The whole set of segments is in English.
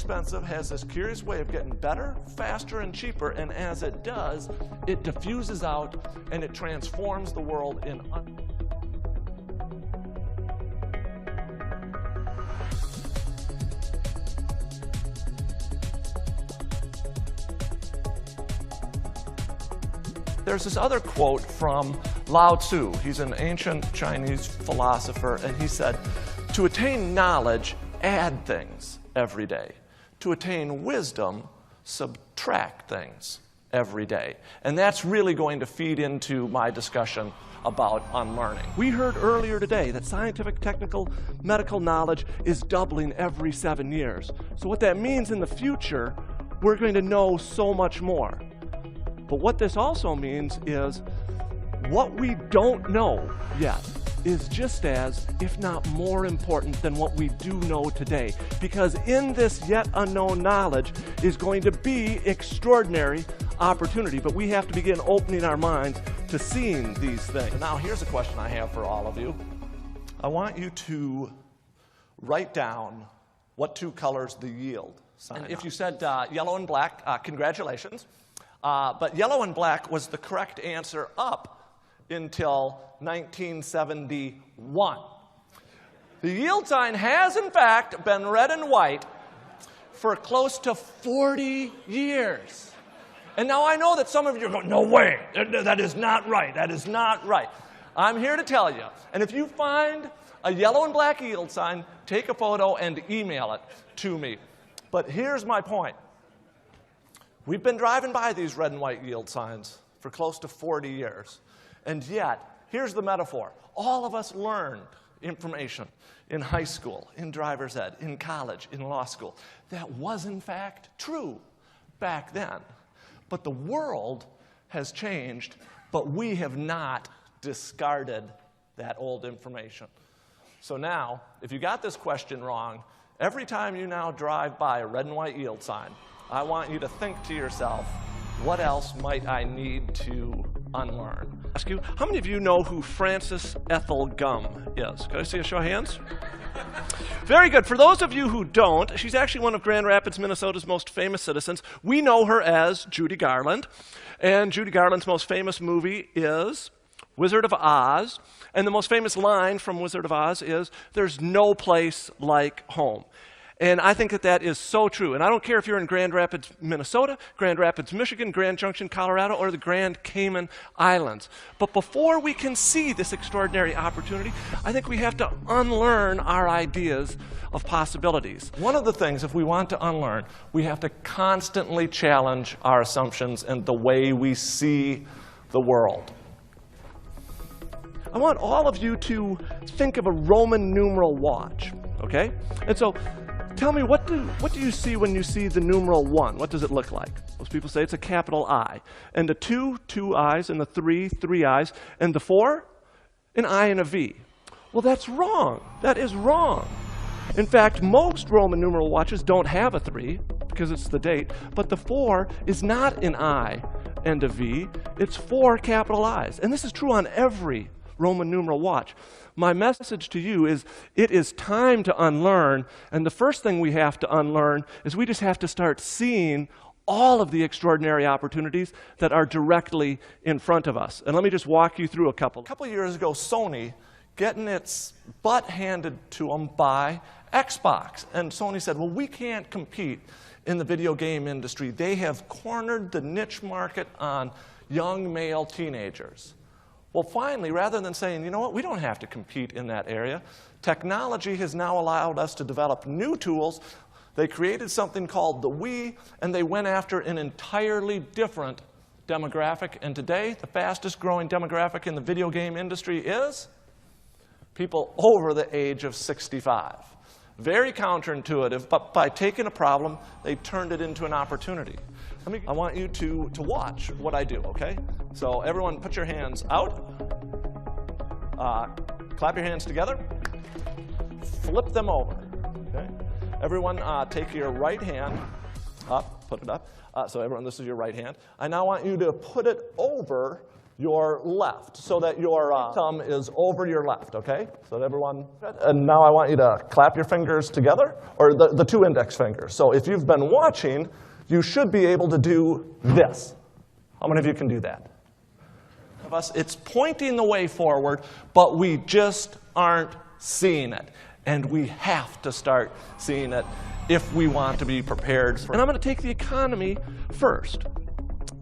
expensive has this curious way of getting better, faster, and cheaper, and as it does, it diffuses out and it transforms the world in There's this other quote from Lao Tzu. He's an ancient Chinese philosopher, and he said, "To attain knowledge, add things every day. To attain wisdom, subtract things every day." And that's really going to feed into my discussion about unlearning. We heard earlier today that scientific, technical, medical knowledge is doubling every 7 years. So what that means in the future, we're going to know so much more. But what this also means is what we don't know yet is just as, if not more important than what we do know today. Because in this yet unknown knowledge is going to be extraordinary opportunity. But we have to begin opening our minds to seeing these things. Now here's a question I have for all of you. I want you to write down what two colors the yield sign are. If you said yellow and black, congratulations. But yellow and black was the correct answer up until 1971. The yield sign has, in fact, been red and white for close to 40 years. And now I know that some of you are going, no way, that is not right, that is not right. I'm here to tell you, and if you find a yellow and black yield sign, take a photo and email it to me. But here's my point. We've been driving by these red and white yield signs for close to 40 years. And yet, here's the metaphor. All of us learned information in high school, in driver's ed, in college, in law school. That was, in fact, true back then. But the world has changed, but we have not discarded that old information. So now, if you got this question wrong, every time you now drive by a red and white yield sign, I want you to think to yourself, what else might I need to unlearn? Ask you, how many of you know who Frances Ethel Gum is? Can I see a show of hands? Very good. For those of you who don't, she's actually one of Grand Rapids, Minnesota's most famous citizens. We know her as Judy Garland. And Judy Garland's most famous movie is Wizard of Oz. And the most famous line from Wizard of Oz is, "There's no place like home." And I think that that is so true. And I don't care if you're in Grand Rapids, Minnesota, Grand Rapids, Michigan, Grand Junction, Colorado, or the Grand Cayman Islands. But before we can see this extraordinary opportunity, I think we have to unlearn our ideas of possibilities. One of the things, if we want to unlearn, we have to constantly challenge our assumptions and the way we see the world. I want all of you to think of a Roman numeral watch, okay? And so, tell me, what do you see when you see the numeral 1? What does it look like? Most people say it's a capital I. And the 2, 2 I's. And the 3, 3 I's. And the 4, an I and a V. Well, that's wrong. That is wrong. In fact, most Roman numeral watches don't have a 3 because it's the date. But the 4 is not an I and a V. It's 4 capital I's. And this is true on every Roman numeral watch. My message to you is it is time to unlearn, and the first thing we have to unlearn is we just have to start seeing all of the extraordinary opportunities that are directly in front of us. And let me just walk you through a couple. A couple of years ago, Sony getting its butt handed to them by Xbox. And Sony said, well, we can't compete in the video game industry. They have cornered the niche market on young male teenagers. Well, finally, rather than saying, you know what, we don't have to compete in that area, technology has now allowed us to develop new tools. They created something called the Wii, and they went after an entirely different demographic. And today, the fastest growing demographic in the video game industry is people over the age of 65. Very counterintuitive, but by taking a problem, they turned it into an opportunity. I want you to watch what I do, okay? So everyone put your hands out. Clap your hands together. Flip them over, okay? Everyone take your right hand up, put it up. So everyone, this is your right hand. I now want you to put it over your left, so that your thumb is over your left, okay? So that everyone, and now I want you to clap your fingers together, or the two index fingers. So if you've been watching, you should be able to do this. How many of you can do that? Of us, it's pointing the way forward, but we just aren't seeing it. And we have to start seeing it if we want to be prepared. And I'm going to take the economy first.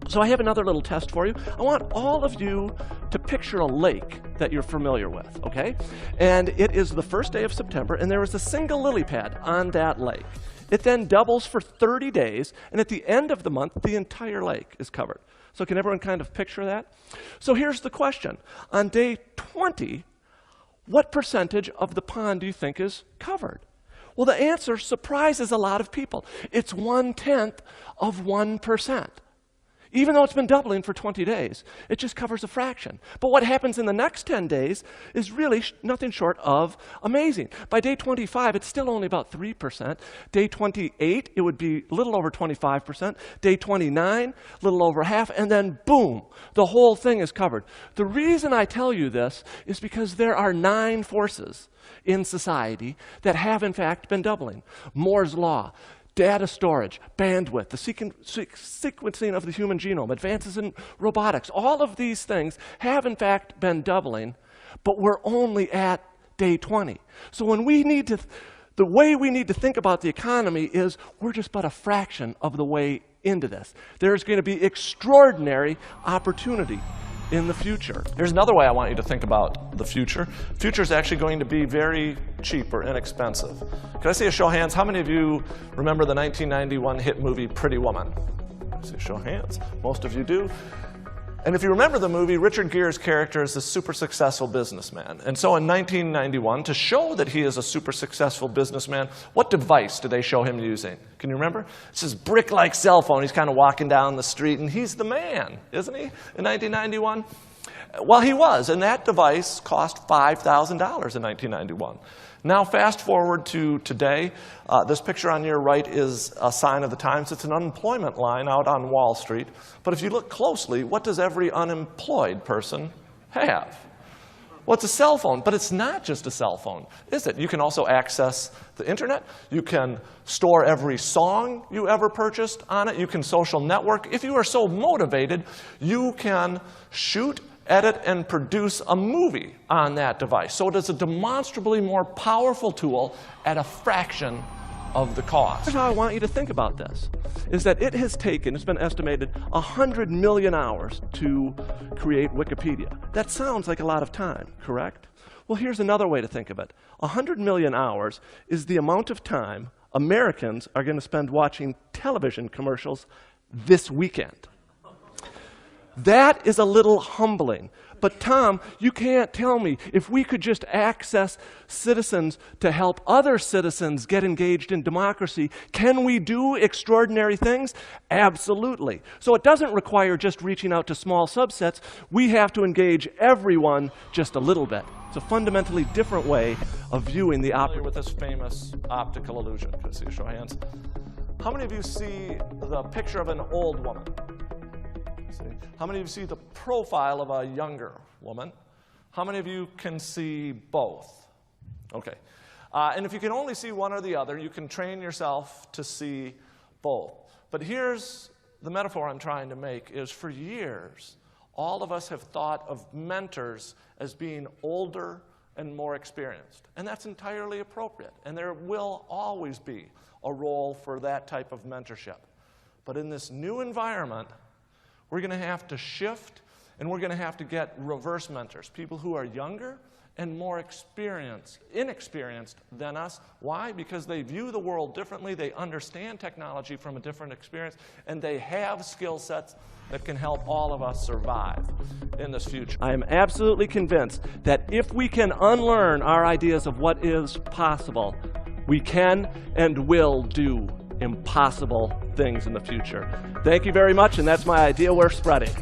So I have another little test for you. I want all of you to picture a lake that you're familiar with, okay? And it is the first day of September, and there is a single lily pad on that lake. It then doubles for 30 days, and at the end of the month, the entire lake is covered. So can everyone kind of picture that? So here's the question. On day 20, what percentage of the pond do you think is covered? Well, the answer surprises a lot of people. It's 1/10 of 1%. Even though it's been doubling for 20 days, it just covers a fraction. But what happens in the next 10 days is really nothing short of amazing. By day 25, it's still only about 3%. Day 28, it would be a little over 25%. Day 29, a little over half. And then boom, the whole thing is covered. The reason I tell you this is because there are 9 forces in society that have, in fact, been doubling. Moore's law, data storage, bandwidth, the sequencing of the human genome, advances in robotics, all of these things have in fact been doubling, but we're only at day 20. So when we need to, the way we need to think about the economy is we're just but a fraction of the way into this. There's going to be extraordinary opportunity in the future. Here's another way I want you to think about the future. The future is actually going to be very cheap or inexpensive. Can I see a show of hands? How many of you remember the 1991 hit movie Pretty Woman? Can I see a show of hands? Most of you do. And if you remember the movie, Richard Gere's character is a super successful businessman. And so in 1991, to show that he is a super successful businessman, what device did they show him using? Can you remember? It's this brick-like cell phone. He's kind of walking down the street, and he's the man, isn't he, in 1991? Well, he was, and that device cost $5,000 in 1991. Now, fast forward to today. This picture on your right is a sign of the times. It's an unemployment line out on Wall Street. But if you look closely, what does every unemployed person have? Well, it's a cell phone, but it's not just a cell phone, is it? You can also access the internet. You can store every song you ever purchased on it. You can social network. If you are so motivated, you can shoot, edit, and produce a movie on that device. So it is a demonstrably more powerful tool at a fraction of the cost. Here's how I want you to think about this, is that it has taken, it's been estimated, 100 million hours to create Wikipedia. That sounds like a lot of time, correct? Well, here's another way to think of it. 100 million hours is the amount of time Americans are going to spend watching television commercials this weekend. That is a little humbling. But Tom, you can't tell me, if we could just access citizens to help other citizens get engaged in democracy, can we do extraordinary things? Absolutely. So it doesn't require just reaching out to small subsets. We have to engage everyone just a little bit. It's a fundamentally different way of viewing the optical. With this famous optical illusion. Can I see a show of hands? How many of you see the picture of an old woman? How many of you see the profile of a younger woman? How many of you can see both? Okay. And if you can only see one or the other, you can train yourself to see both. But here's the metaphor I'm trying to make, is for years, all of us have thought of mentors as being older and more experienced. And that's entirely appropriate. And there will always be a role for that type of mentorship. But in this new environment, we're going to have to shift, and we're going to have to get reverse mentors, people who are younger and more inexperienced than us. Why? Because they view the world differently, they understand technology from a different experience, and they have skill sets that can help all of us survive in this future. I am absolutely convinced that if we can unlearn our ideas of what is possible, we can and will do impossible things in the future. Thank you very much, and that's my idea we're spreading.